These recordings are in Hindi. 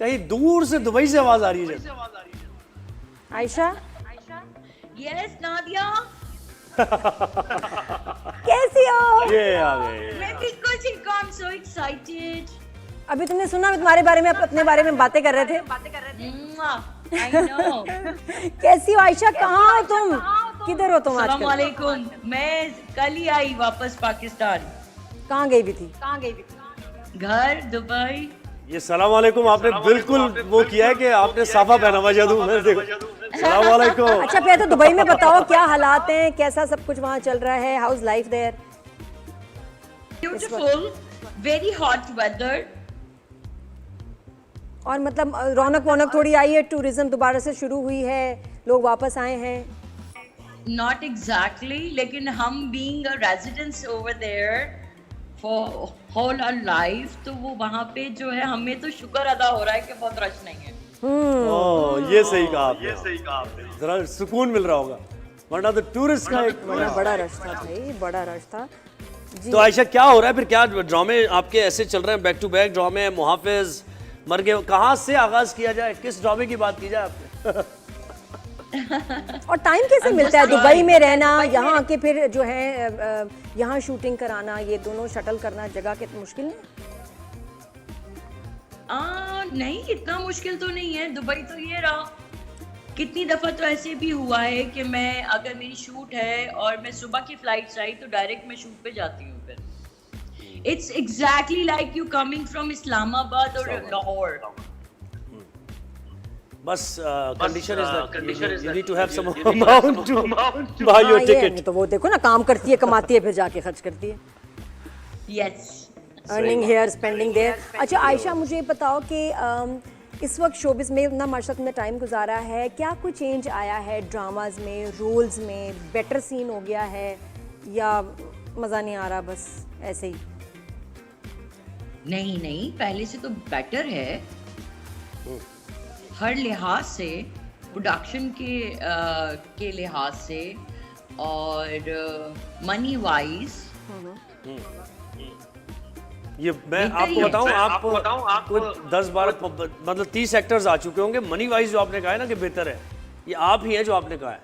कहीं दूर से दुबई से आवाज आ रही है जैसे। आयशा यस नादिया, कैसी हो? ये आ गए। मैं बिल्कुल ठीक हूँ। I am so excited. अभी तुमने सुना मैं तुम्हारे बारे में अपने बारे में बातें कर रहे थे। I know. कैसी हो आयशा? कहाँ हो तुम? किधर हो तुम अस्सलाम आजकल? वालेकुम। मैं कल ही आई वापस पाकिस्तान। कहाँ गई भी थी? घर दुबई। ये सलाम वालेकुम आपने बिल्कुल वो किया है कि आपने साफा पहना हुआ जादू। मैं देखो सलाम वालेकुम। अच्छा पहले तो दुबई में बताओ क्या हालात हैं, कैसा सब कुछ वहाँ चल रहा है, how's life there? Beautiful, very hot weather. और मतलब रौनक वौनक थोड़ी आई है, टूरिज्म दोबारा से शुरू हुई है, लोग वापस आए हैं? नॉट एग्जैक्टली, लेकिन हम being a residence over there for whole our life, तो वो वहाँ पे जो है हमें तो शुक्र अदा हो रहा है कि बहुत रश नहीं है। ओह ये सही कहा आपने। जरा सुकून मिल रहा होगा, वरना तो टूरिस्ट का एक बड़ा रश था भाई, बड़ा रश था जी। तो आयशा क्या हो रहा है फिर? क्या ड्रामे आपके ऐसे चल रहे हैं, बैक टू बैक ड्रामे? मुहाफिज, मर गए, कहाँ से आगाज किया जाए, किस ड्रामे की बात की जाए आपने? और टाइम कैसे मिलता है दुबई में रहना, यहाँ आके फिर जो है यहाँ शूटिंग कराना, ये दोनों शटल करना जगह के मुश्किल नहीं? नहीं, इतना मुश्किल तो नहीं है। दुबई तो ये रहा, कितनी दफा तो ऐसे भी हुआ है कि मैं अगर मेरी शूट है और मैं सुबह की फ्लाइट से आई तो डायरेक्ट मैं शूट पे जाती हूँ। फिर it's exactly like you coming from Islamabad और लाहौर। बस condition is that you need to have some amount to buy your ticket. तो वो देखो ना, काम करती है, कमाती है, फिर जाके खर्च करती है। Yes, earning here spending there. अच्छा आयशा मुझे बताओ कि इस वक्त शोबिस में ना माशाल्लाह तुमने टाइम गुजारा है, क्या कोई चेंज आया है ड्रामाज में, रोल्स में? बेटर सीन हो गया है या मज़ा नहीं आ रहा बस ऐसे ही? नहीं, पहले से तो बेटर है हर लिहाज से, प्रोडक्शन के लिहाज से और मनी वाइज। ये मैं आपको बताऊं, आपको 10-12 मतलब 30 एक्टर्स आ चुके होंगे। मनी वाइज जो आपने कहा है ना कि बेहतर है, ये आप ही हैं जो आपने कहा है।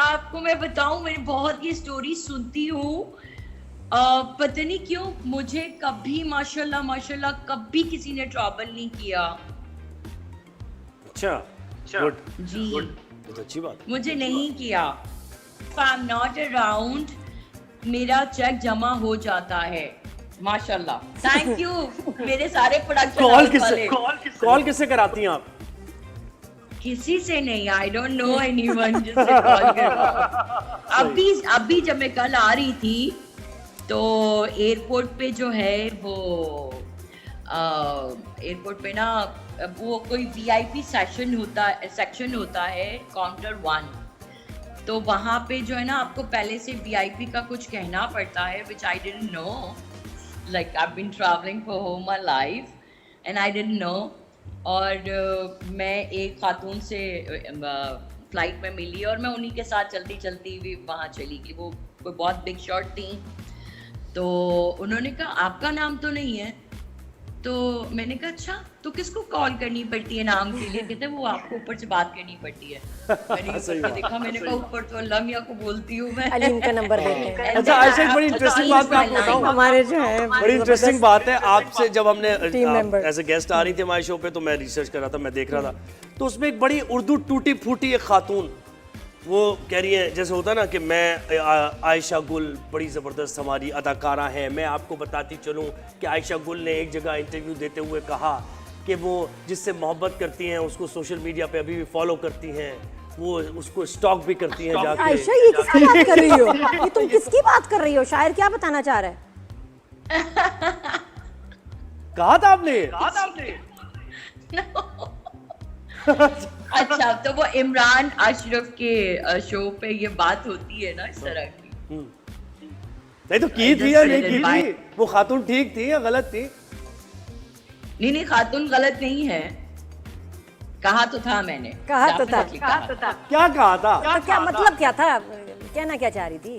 आपको मैं बताऊं, मैं बहुत ये स्टोरी सुनती हूँ, पता नहीं क्यों मुझे कभी माशाल्लाह कभी किसी ने ट्रबल नहीं किया। अच्छा गुड जी, ये तो अच्छी बात। मुझे नहीं किया। आई एम नॉट अराउंड, मेरा चेक जमा हो जाता है माशाल्लाह। थैंक यू मेरे सारे प्रोडक्शन कॉल किससे कराती हैं आप? किसी से नहीं, आई डोंट नो एनीवन जिससे कॉल करो। अभी जब मैं कल आ रही थी तो एयरपोर्ट पे जो है वो एयरपोर्ट पे ना वो कोई वीआईपी सेक्शन होता है काउंटर 1, तो वहाँ पे जो है ना आपको पहले से वीआईपी का कुछ कहना पड़ता है, which I didn't know. Like I've been traveling for whole my life and I didn't know। और मैं एक खातून से फ्लाइट में मिली और मैं उन्हीं के साथ चलती भी वहाँ चली गई। वो कोई बहुत बिग शॉट थी, तो उन्होंने कहा आपका नाम तो नहीं है, तो मैंने कहा अच्छा तो किसको कॉल करनी पड़ती है नाम के लिए? कहते वो आपको ऊपर से बात करनी पड़ती है। मैंने ऊपर पे देखा, मैंने कहा ऊपर तो अल्लाह मियां को बोलती हूँ मैं। अलीम का नंबर देते हैं। अच्छा ऐसे एक बड़ी इंटरेस्टिंग बात मैं आपको बताऊं, हमारे जो है बड़ी इंटरेस्टिंग बात है। आपसे जब हमने team member as a guest आ रही थी हमारे शो पे, तो मैं रिसर्च कर रहा था, मैं देख रहा था, तो उसमें एक बड़ी उर्दू टूटी फूटी एक खातून वो कह रही है, जैसे होता है ना कि मैं आयशा गुल बड़ी ज़बरदस्त हमारी अदाकारा है। मैं आपको बताती चलूं कि आयशा गुल ने एक जगह इंटरव्यू देते हुए कहा कि वो जिससे मोहब्बत करती हैं उसको सोशल मीडिया पे अभी भी फॉलो करती हैं, वो उसको स्टॉक भी करती हैं जाके। आयशा ये किसकी बात कर रही हो? ये तुम किसकी बात कर रही हो? शायर क्या बताना चाह रहा है? कहा था आपने? अच्छा तो वो इमरान अशरफ के शो पे ये बात होती है ना इस तरह की। नहीं तो की थी या नहीं की थी? वो खातून ठीक थी या गलत थी? नहीं, खातून गलत नहीं है, कहा तो था मैंने। कहा तो था। क्या कहा था? तो क्या मतलब क्या था? कहना क्या चाह रही थी?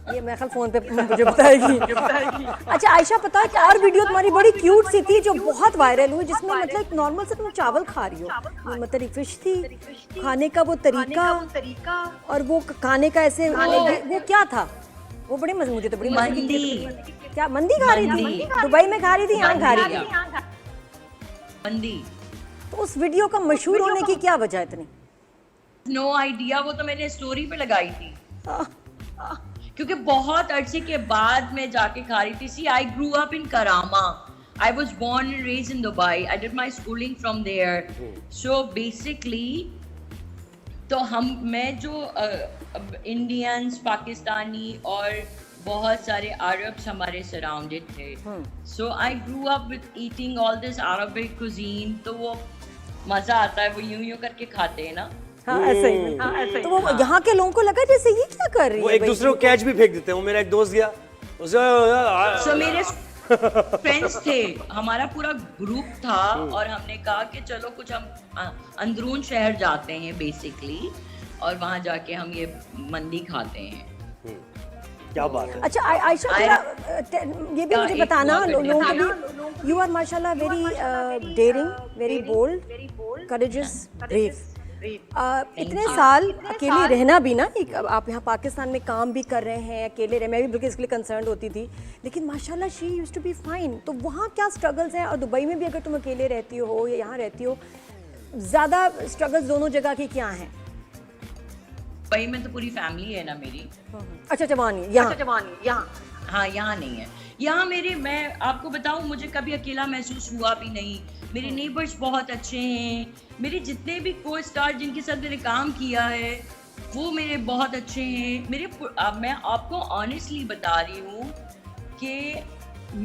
ये मैं ख्याल फोन पे मुझे बताएगी। अच्छा आयशा, पता है कि और वीडियो तुम्हारी बड़ी क्यूट सी थी जो बहुत वायरल हुई, जिसमें मतलब नॉर्मल से तुम चावल खा रही हो, मतलब फिश थी, खाने का वो तरीका और वो खाने का ऐसे वो क्या था? वो बड़ी मजे, मुझे तो बड़ी मजे की। क्या मंदी खा रही थी? दुबई में खा रही थी, यहाँ खा रही थी मंदी? तो उस वीडियो का मशहूर होने की क्या वजह इतनी? नो आइडिया, वो तो मैंने स्टोरी पे लगाई थी क्योंकि बहुत अरसे के बाद मैं जाके खा रही थी। सी आई grew up in Karama, I was born and raised in Dubai, I did my schooling from there. So basically तो मैं जो इंडियंस, पाकिस्तानी और बहुत सारे अरब्स हमारे सराउंडेड थे। So I grew up with eating all this Arabic cuisine, तो वो मजा आता है, वो यूं करके खाते हैं ना। हाँ ऐसे ही। तो वो यहाँ के लोगों को लगा जैसे ये क्या कर रही है, वो एक दूसरे को कैच भी फेंक देते हैं। वो मेरा एक दोस्त गया, सो मेरे फ्रेंड्स थे, हमारा पूरा ग्रुप था और हमने कहा कि चलो कुछ हम अंदरून शहर जाते हैं बेसिकली, और वहाँ जाके हम ये मंदी खाते हैं। क्या बात है। अच्छा आयशा, ये भी मुझे बताना, लोगों को भी, यू आर माशाल्लाह very daring, very bold, courageous, brave. इतने साल अकेले रहना भी ना, एक आप यहाँ पाकिस्तान में काम भी कर रहे हैं, अकेले रहे, मैं भी बिल्कुल इसके लिए कंसर्न होती थी, लेकिन माशाल्लाह she used to be fine. तो वहाँ क्या स्ट्रगल्स हैं, और दुबई में भी अगर तुम अकेले रहती हो या यहाँ रहती हो, ज़्यादा स्ट्रगल्स दोनों जगह की क्या हैं? दुबई में तो पूरी फैमिली है ना मेरी। अच्छा जवानी यहाँ हाँ यहाँ नहीं है। यहाँ मैं आपको बताऊँ, मुझे कभी अकेला महसूस हुआ भी नहीं। मेरे नेबर्स बहुत अच्छे हैं, मेरे जितने भी को स्टार जिनके साथ मैंने काम किया है वो मेरे बहुत अच्छे हैं। मैं आपको ऑनेस्टली बता रही हूँ कि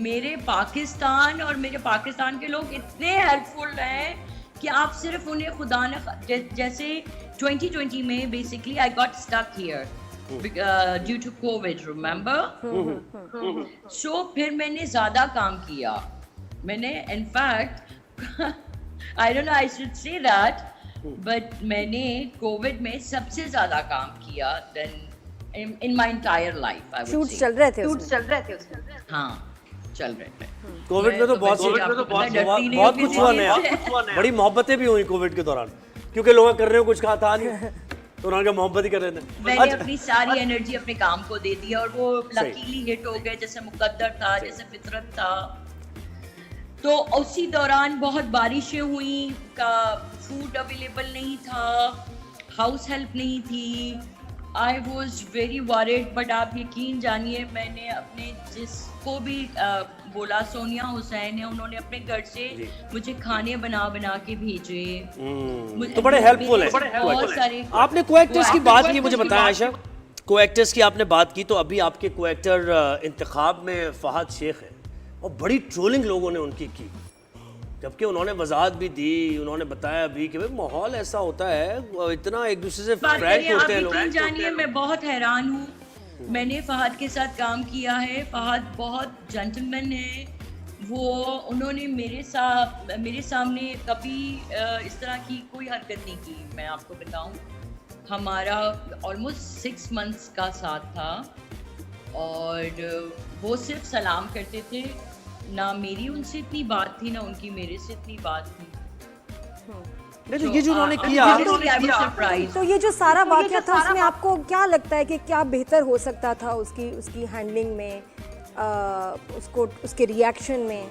मेरे पाकिस्तान और मेरे पाकिस्तान के लोग इतने हेल्पफुल हैं कि आप सिर्फ उन्हें खुदा ने, जैसे 2020 में basically I got stuck here due to covid, remember? So फिर मैंने ज़्यादा काम किया। मैंने in fact I don't know I should say that, but मैंने कोविड में सबसे ज़्यादा काम किया than in my entire life. I would say चल रहे थे उसमें। हाँ चल रहे थे। कोविड में तो बहुत कुछ हुआ नया, बड़ी मोहब्बतें भी हुई कोविड के दौरान, क्योंकि लोग कर रहे हो कुछ कहा था नहीं, तो उन्होंने मोहब्बत ही कर रहे थे। मैंने अपनी सारी एनर्जी अपने काम को दे दिया और वो लकीली हिट हो गए, जैसे मुकद्दर था, जैसे फितरत था। तो उसी दौरान बहुत बारिशें हुई, का फूड अवेलेबल नहीं था, हाउस हेल्प नहीं थी। I was very worried, but आप यकीन जानिए मैंने अपने जिसको भी बोला, सोनिया हुसैन है, उन्होंने अपने घर से मुझे खाने बना के भेजे। तो बड़े हेल्पफुल है। बहुत सारे। आपने को-एक्टर्स की बात की, मुझे बताया आयशा, को-एक्टर्स की आपने बात की, तो अभी आपके को-एक्टर इंतखाब में फहद शेख है और बड़ी ट्रोलिंग लोगों ने उनकी की, जबकि उन्होंने वजाहत भी दी, उन्होंने बताया भी कि भाई माहौल ऐसा होता है, इतना एक दूसरे से फ्रैंक होते हैं लोग। जानिए मैं बहुत हैरान हूँ, मैंने फहद के साथ काम किया है, फहद बहुत जेंटलमैन है। वो उन्होंने मेरे सामने कभी इस तरह की कोई हरकत नहीं की। मैं आपको बताऊँ, हमारा ऑलमोस्ट 6 मंथ्स का साथ था और वो सिर्फ सलाम करते थे, ना मेरी उनसे इतनी बात थी, ना उनकी मेरे से इतनी बात थी। नहीं तो ये जो उन्होंने किया, तो ये जो सारा वाकया था उसमें आपको क्या लगता है कि क्या बेहतर हो सकता था उसकी हैंडलिंग में, उसके रिएक्शन में?